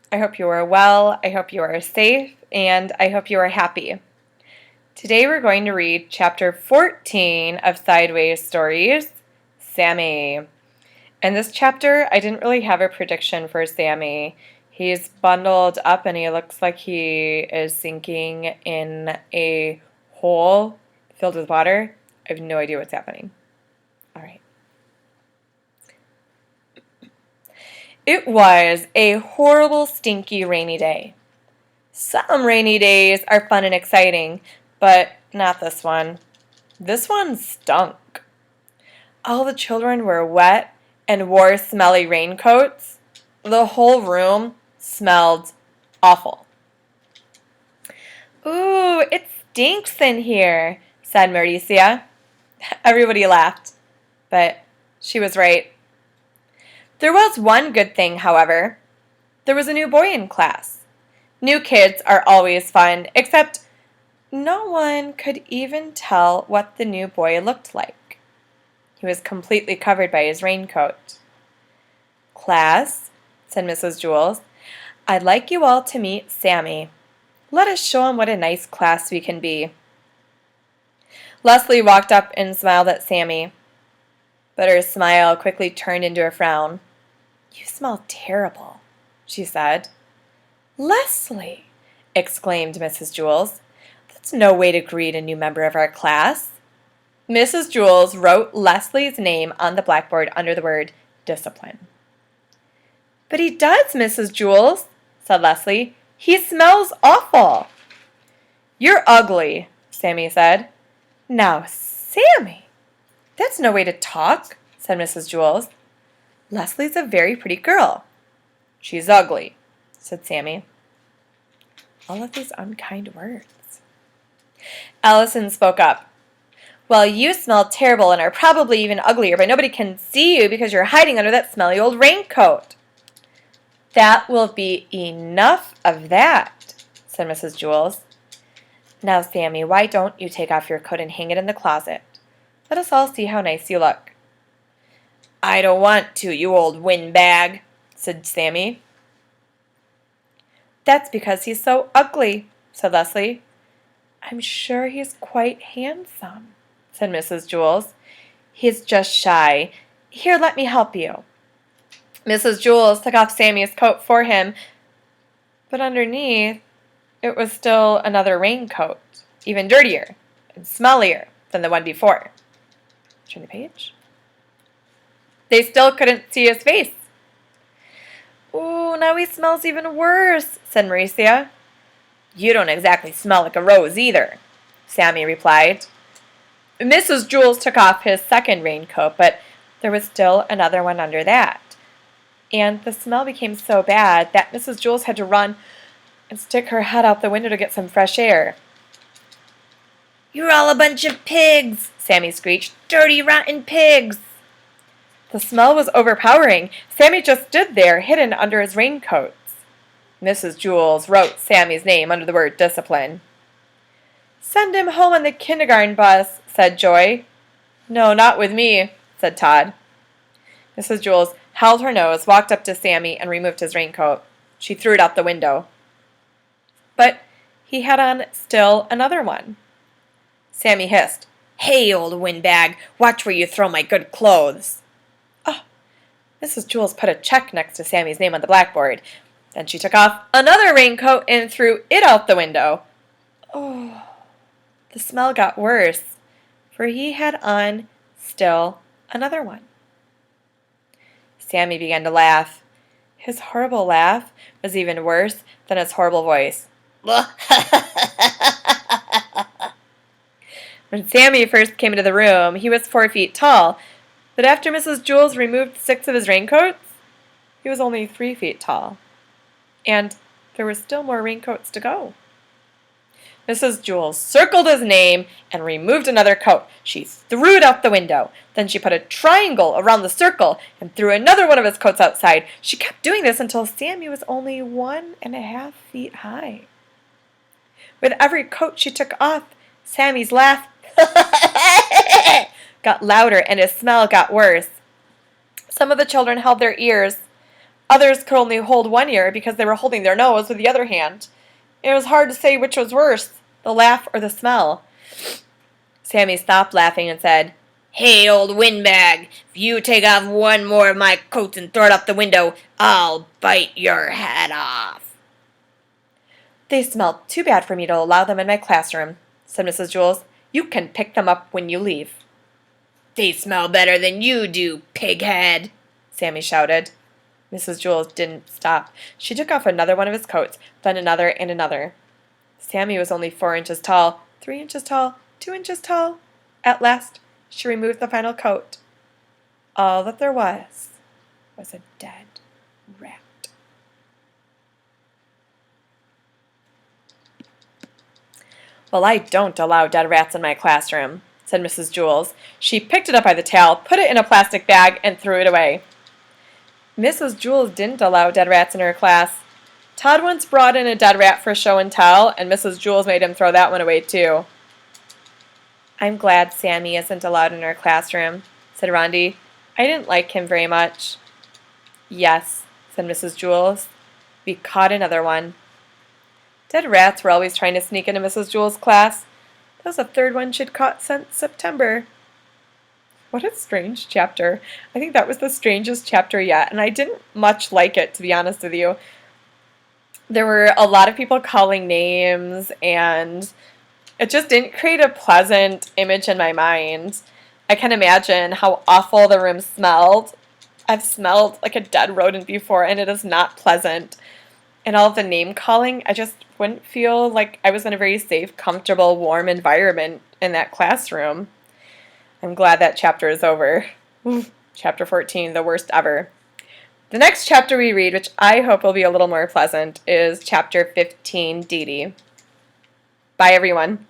I hope you are well, I hope you are safe, and I hope you are happy. Today we're going to read chapter 14 of Sideways Stories, Sammy. In this chapter, I didn't really have a prediction for Sammy. He's bundled up and he looks like he is sinking in a hole filled with water. I have no idea what's happening. All right. It was a horrible, stinky, rainy day. Some rainy days are fun and exciting, but not this one. This one stunk. All the children were wet and wore smelly raincoats. The whole room smelled awful. "Ooh, it stinks in here," said Mauricia. Everybody laughed, but she was right. There was one good thing, however. There was a new boy in class. New kids are always fun, except no one could even tell what the new boy looked like. He was completely covered by his raincoat. "Class," said Mrs. Jules, "I'd like you all to meet Sammy. Let us show him what a nice class we can be." Leslie walked up and smiled at Sammy, but her smile quickly turned into a frown. "You smell terrible," she said. "Leslie!" exclaimed Mrs. Jules. "That's no way to greet a new member of our class." Mrs. Jules wrote Leslie's name on the blackboard under the word discipline. "But he does, Mrs. Jules," said Leslie. "He smells awful." "You're ugly," Sammy said. "Now, Sammy, that's no way to talk," said Mrs. Jules. "Leslie's a very pretty girl." "She's ugly," said Sammy. All of these unkind words. Allison spoke up. "Well, you smell terrible and are probably even uglier, but nobody can see you because you're hiding under that smelly old raincoat." "That will be enough of that," said Mrs. Jules. "Now, Sammy, why don't you take off your coat and hang it in the closet? Let us all see how nice you look." "I don't want to, you old windbag," said Sammy. "That's because he's so ugly," said Leslie. "I'm sure he's quite handsome," said Mrs. Jules. "He's just shy. Here, let me help you." Mrs. Jules took off Sammy's coat for him, but underneath it was still another raincoat, even dirtier and smellier than the one before. Turn the page. They still couldn't see his face. "Ooh, now he smells even worse," said Mauricia. "You don't exactly smell like a rose either," Sammy replied. Mrs. Jules took off his second raincoat, but there was still another one under that. And the smell became so bad that Mrs. Jules had to run and stick her head out the window to get some fresh air. "You're all a bunch of pigs," Sammy screeched. "Dirty, rotten pigs." The smell was overpowering. Sammy just stood there, hidden under his raincoats. Mrs. Jules wrote Sammy's name under the word discipline. "Send him home on the kindergarten bus," said Joy. "No, not with me," said Todd. Mrs. Jules held her nose, walked up to Sammy, and removed his raincoat. She threw it out the window. But he had on still another one. Sammy hissed, "Hey, old windbag, watch where you throw my good clothes." Oh, Mrs. Jules put a check next to Sammy's name on the blackboard. Then she took off another raincoat and threw it out the window. Oh, the smell got worse, for he had on still another one. Sammy began to laugh. His horrible laugh was even worse than his horrible voice. When Sammy first came into the room, he was 4 feet tall, but after Mrs. Jules removed 6 of his raincoats, he was only 3 feet tall. And there were still more raincoats to go. Mrs. Jules circled his name and removed another coat. She threw it out the window. Then she put a triangle around the circle and threw another one of his coats outside. She kept doing this until Sammy was only 1.5 feet high. With every coat she took off, Sammy's laugh got louder and his smell got worse. Some of the children held their ears. Others could only hold one ear because they were holding their nose with the other hand. It was hard to say which was worse, the laugh or the smell. Sammy stopped laughing and said, "Hey, old windbag, if you take off one more of my coats and throw it out the window, I'll bite your head off." "They smell too bad for me to allow them in my classroom," said Mrs. Jules. "You can pick them up when you leave." "They smell better than you do, pighead," Sammy shouted. Mrs. Jules didn't stop. She took off another one of his coats, then another and another. Sammy was only 4 inches tall, 3 inches tall, 2 inches tall. At last, she removed the final coat. All that there was a dead rat. "Well, I don't allow dead rats in my classroom," said Mrs. Jules. She picked it up by the tail, put it in a plastic bag, and threw it away. Mrs. Jules didn't allow dead rats in her class. Todd once brought in a dead rat for show and tell, and Mrs. Jules made him throw that one away too. "I'm glad Sammy isn't allowed in our classroom," said Rondi. "I didn't like him very much." "Yes," said Mrs. Jules. "We caught another one." Dead rats were always trying to sneak into Mrs. Jules' class. That was the third one she'd caught since September. What a strange chapter. I think that was the strangest chapter yet, and I didn't much like it, to be honest with you. There were a lot of people calling names, and it just didn't create a pleasant image in my mind. I can imagine how awful the room smelled. I've smelled like a dead rodent before, and it is not pleasant. And all of the name calling, I just wouldn't feel like I was in a very safe, comfortable, warm environment in that classroom. I'm glad that chapter is over. Chapter 14, the worst ever. The next chapter we read, which I hope will be a little more pleasant, is chapter 15, Dee Dee. Bye, everyone.